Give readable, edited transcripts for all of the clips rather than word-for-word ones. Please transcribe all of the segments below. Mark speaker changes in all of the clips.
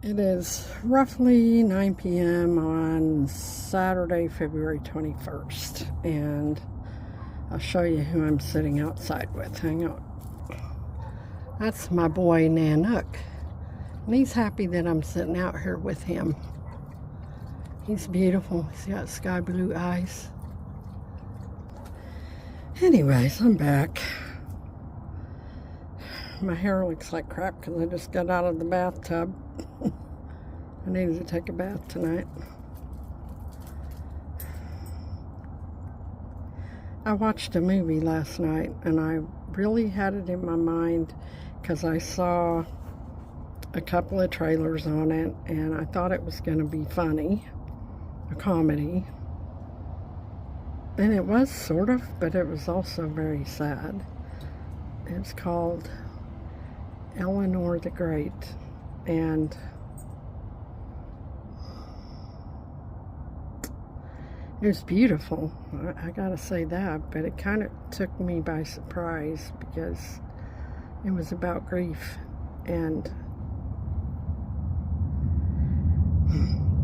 Speaker 1: It is roughly 9 p.m. on Saturday, February 21st, and I'll show you who I'm sitting outside with. Hang on. That's my boy Nanook, and he's happy that I'm sitting out here with him. He's beautiful. He's got sky blue eyes. Anyways, I'm back. My hair looks like crap because I just got out of the bathtub. I needed to take a bath tonight. I watched a movie last night, and I really had it in my mind because I saw a couple of trailers on it, and I thought it was going to be funny, a comedy. And it was sort of, but it was also very sad. It's called Eleanor the Great, and it was beautiful. I gotta say that, but it kind of took me by surprise because it was about grief. And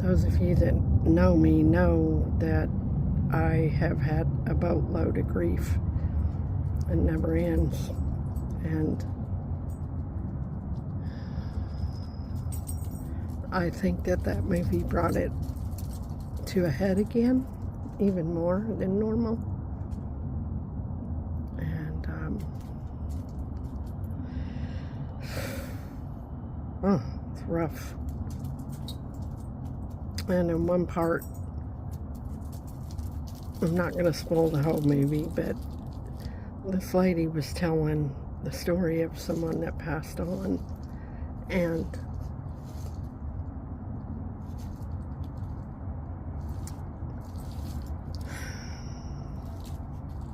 Speaker 1: those of you that know me know that I have had a boatload of grief. It never ends. And I think that movie brought it to a head again, even more than normal. And it's rough. And in one part, I'm not going to spoil the whole movie, but this lady was telling the story of someone that passed on, and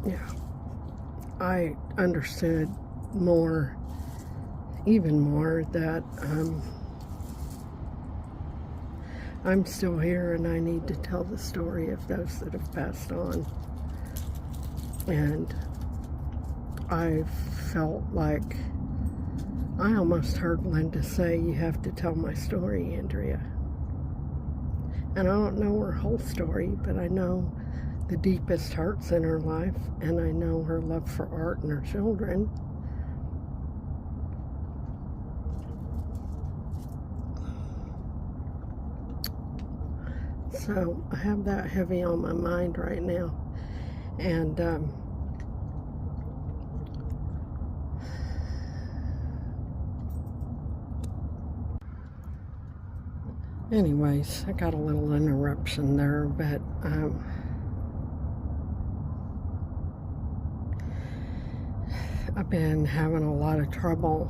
Speaker 1: yeah, I understood more, even more, that I'm still here and I need to tell the story of those that have passed on. And I felt like I almost heard Linda say, "You have to tell my story, Andrea." And I don't know her whole story, but I know the deepest hurts in her life, and I know her love for art and her children. So I have that heavy on my mind right now. And anyways, I got a little interruption there, but I've been having a lot of trouble.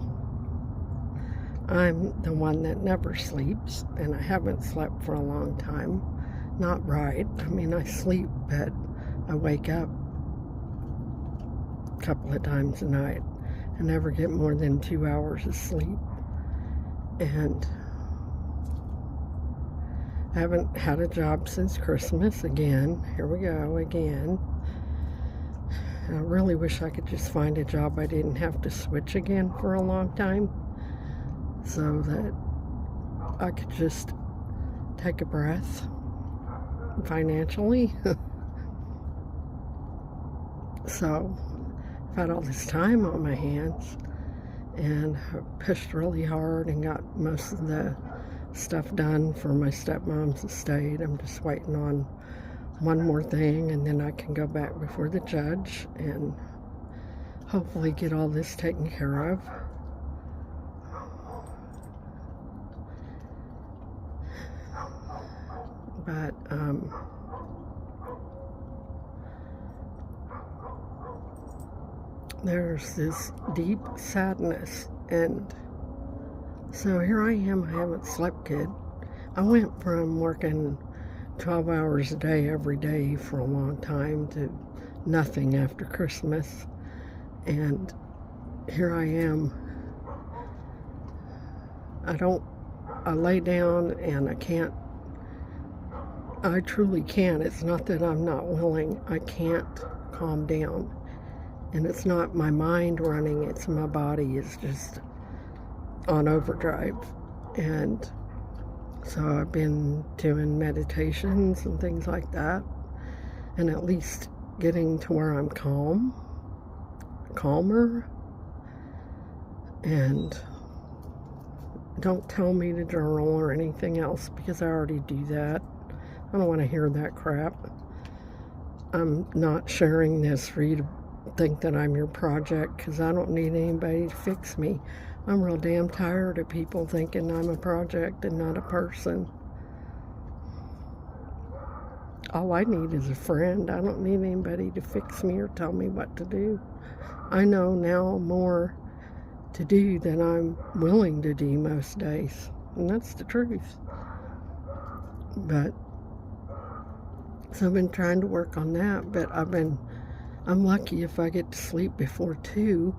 Speaker 1: I'm the one that never sleeps, and I haven't slept for a long time. Not right. I mean, I sleep, but I wake up a couple of times a night. I never get more than 2 hours of sleep. And I haven't had a job since Christmas again. Here we go again. I really wish I could just find a job I didn't have to switch again for a long time, so that I could just take a breath financially. So I've had all this time on my hands, and I pushed really hard and got most of the stuff done for my stepmom's estate. I'm just waiting on one more thing, and then I can go back before the judge and hopefully get all this taken care of. But there's this deep sadness, and so here I am. I haven't slept good. I went from working 12 hours a day every day for a long time to nothing after Christmas, and here I am. I lay down and I truly can't. It's not that I'm not willing. I can't calm down. And it's not my mind running, it's my body is just on overdrive. And So I've been doing meditations and things like that, and at least getting to where I'm calmer, and don't tell me to journal or anything else because I already do that. I don't want to hear that crap. I'm not sharing this for you to think that I'm your project, because I don't need anybody to fix me. I'm real damn tired of people thinking I'm a project and not a person. All I need is a friend. I don't need anybody to fix me or tell me what to do. I know now more to do than I'm willing to do most days, and that's the truth. But so I've been trying to work on that, but I'm lucky if I get to sleep before 2,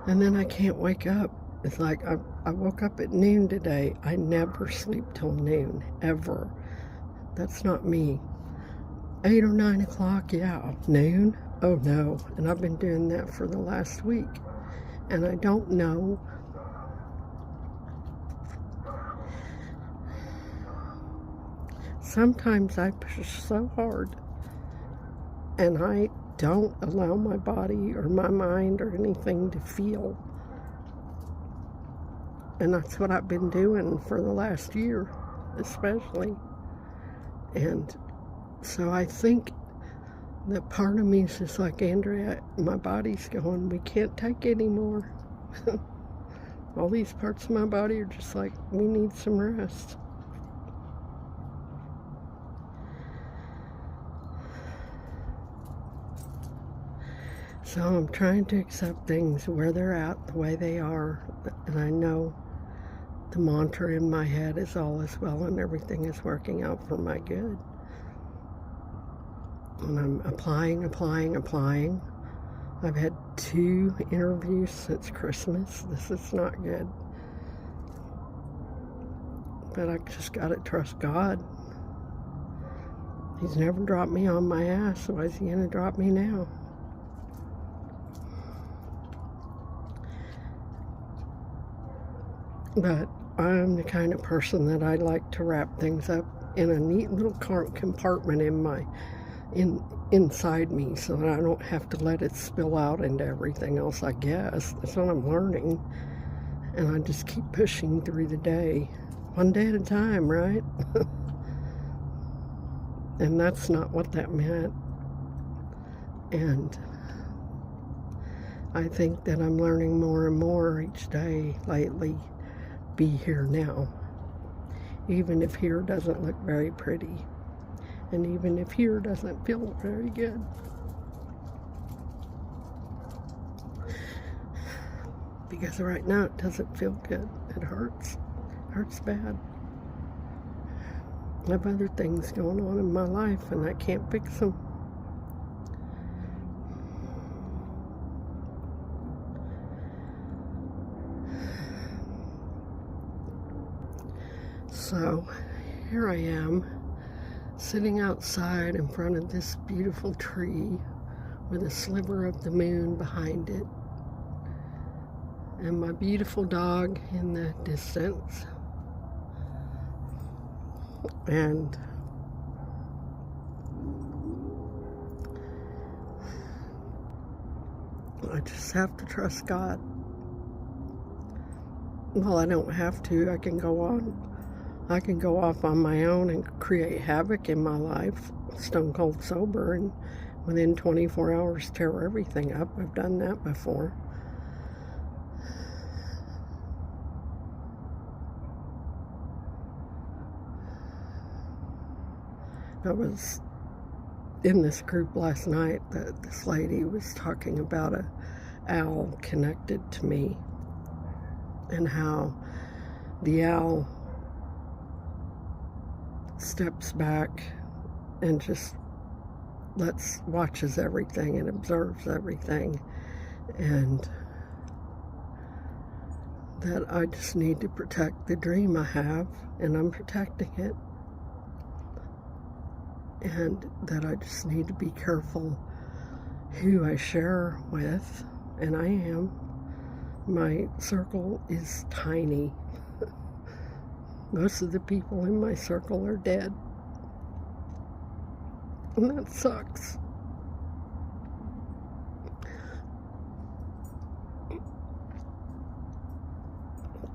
Speaker 1: and then I can't wake up. It's like I woke up at noon today. I never sleep till noon, ever. That's not me. 8 or 9 o'clock, yeah. Noon? Oh no. And I've been doing that for the last week. And I don't know. Sometimes I push so hard and I don't allow my body or my mind or anything to feel. And that's what I've been doing for the last year, especially. And so I think that part of me is just like, Andrea, my body's going, we can't take anymore. All these parts of my body are just like, we need some rest. So I'm trying to accept things where they're at, the way they are. And I know the mantra in my head is all is well and everything is working out for my good. And I'm applying. I've had 2 interviews since Christmas. This is not good. But I just got to trust God. He's never dropped me on my ass, so why is he going to drop me now? But I'm the kind of person that I like to wrap things up in a neat little compartment inside me, so that I don't have to let it spill out into everything else, I guess. That's what I'm learning. And I just keep pushing through the day, one day at a time, right? And that's not what that meant. And I think that I'm learning more and more each day lately. Be here now, even if here doesn't look very pretty, and even if here doesn't feel very good. Because right now it doesn't feel good. It hurts bad. I have other things going on in my life and I can't fix them. So here I am, sitting outside in front of this beautiful tree with a sliver of the moon behind it, and my beautiful dog in the distance. And I just have to trust God. Well, I don't have to. I can go off on my own and create havoc in my life, stone cold sober, and within 24 hours tear everything up. I've done that before. I was in this group last night that this lady was talking about a owl connected to me, and how the owl steps back and just watches everything and observes everything, and that I just need to protect the dream I have, and I'm protecting it, and that I just need to be careful who I share with, and I am. My circle is tiny. Most of the people in my circle are dead. And that sucks.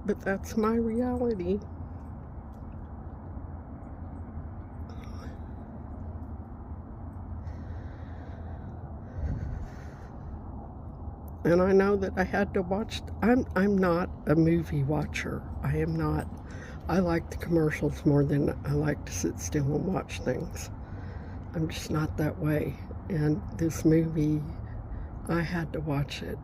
Speaker 1: But that's my reality. And I know that I had to watch. I'm not a movie watcher. I am not. I like the commercials more than I like to sit still and watch things. I'm just not that way. And this movie, I had to watch it.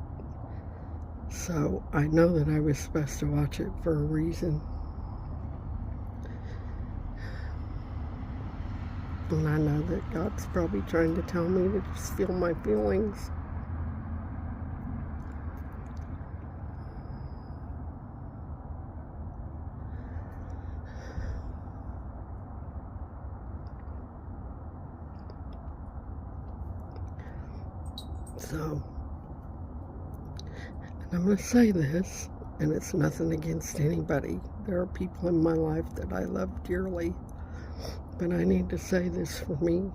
Speaker 1: So I know that I was supposed to watch it for a reason. And I know that God's probably trying to tell me to just feel my feelings. So, and I'm going to say this, and it's nothing against anybody. There are people in my life that I love dearly, but I need to say this for me.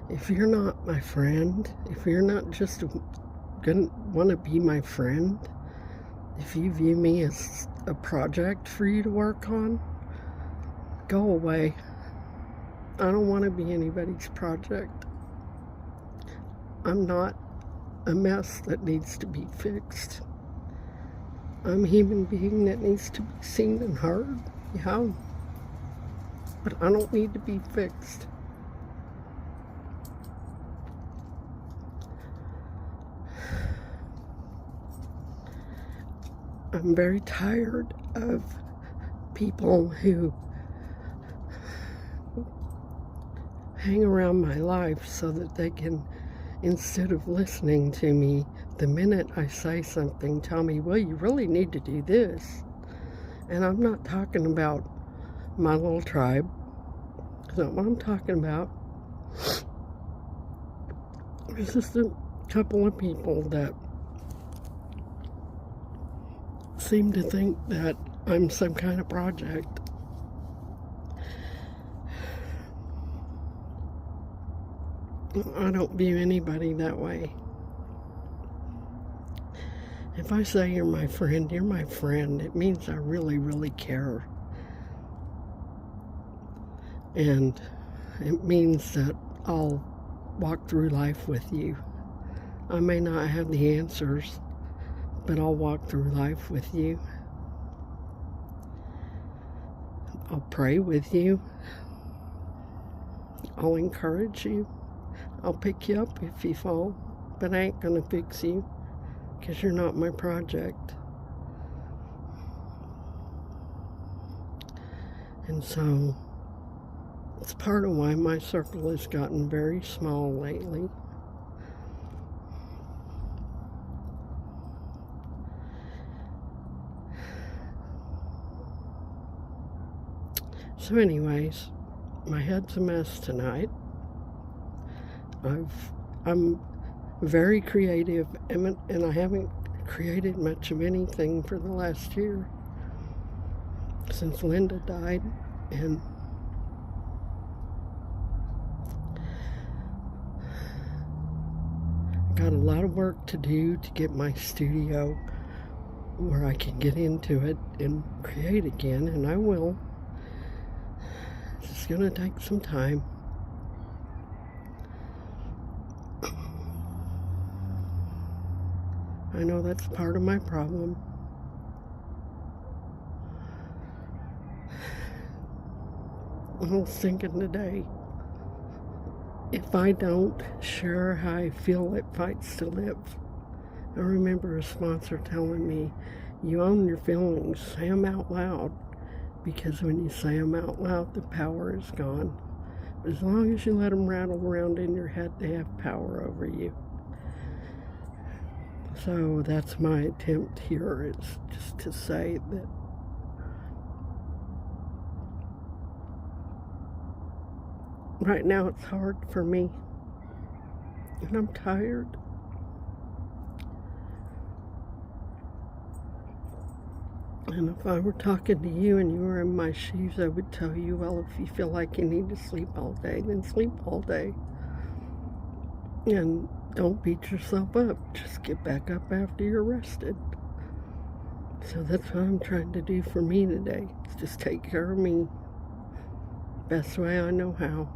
Speaker 1: If you're not my friend, if you're not just gonna want to be my friend, if you view me as a project for you to work on, go away. I don't want to be anybody's project. I'm not a mess that needs to be fixed. I'm a human being that needs to be seen and heard, yeah. But I don't need to be fixed. I'm very tired of people who hang around my life so that they can, instead of listening to me, the minute I say something, tell me, well, you really need to do this. And I'm not talking about my little tribe. That's not what I'm talking about. There's just a couple of people that seem to think that I'm some kind of project. I don't view anybody that way. If I say you're my friend, you're my friend. It means I really, really care. And it means that I'll walk through life with you. I may not have the answers, but I'll walk through life with you. I'll pray with you. I'll encourage you. I'll pick you up if you fall, but I ain't gonna fix you because you're not my project. And so it's part of why my circle has gotten very small lately. So anyways, my head's a mess tonight. I'm very creative, and I haven't created much of anything for the last year since Linda died, and got a lot of work to do to get my studio where I can get into it and create again, and I will. It's just gonna take some time. I know that's part of my problem. I was thinking today, if I don't share how I feel, it fights to live. I remember a sponsor telling me, you own your feelings, say them out loud, because when you say them out loud, the power is gone. As long as you let them rattle around in your head, they have power over you. So that's my attempt here, is just to say that right now it's hard for me, and I'm tired. And if I were talking to you and you were in my shoes, I would tell you, well, if you feel like you need to sleep all day, then sleep all day. And don't beat yourself up. Just get back up after you're rested. So that's what I'm trying to do for me today. Is just take care of me best way I know how.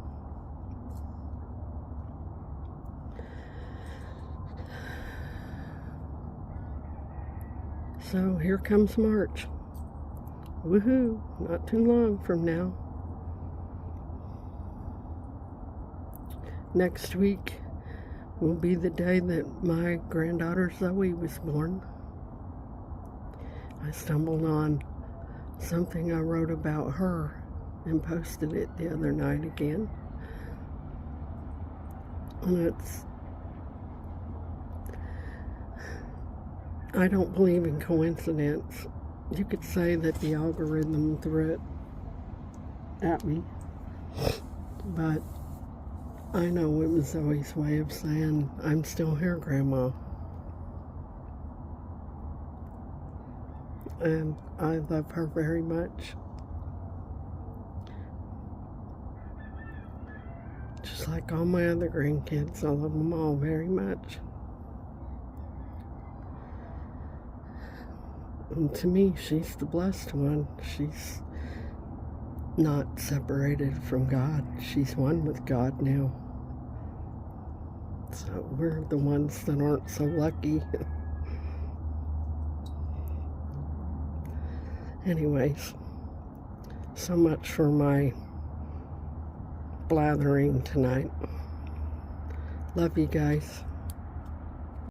Speaker 1: So here comes March. Woohoo! Not too long from now. Next week will be the day that my granddaughter Zoe was born. I stumbled on something I wrote about her and posted it the other night again. And I don't believe in coincidence. You could say that the algorithm threw it at me, but I know it was Zoe's way of saying, I'm still here, Grandma. And I love her very much. Just like all my other grandkids, I love them all very much. And to me, she's the blessed one. She's not separated from God. She's one with God now. So we're the ones that aren't so lucky. Anyways, so much for my blathering tonight. Love you guys.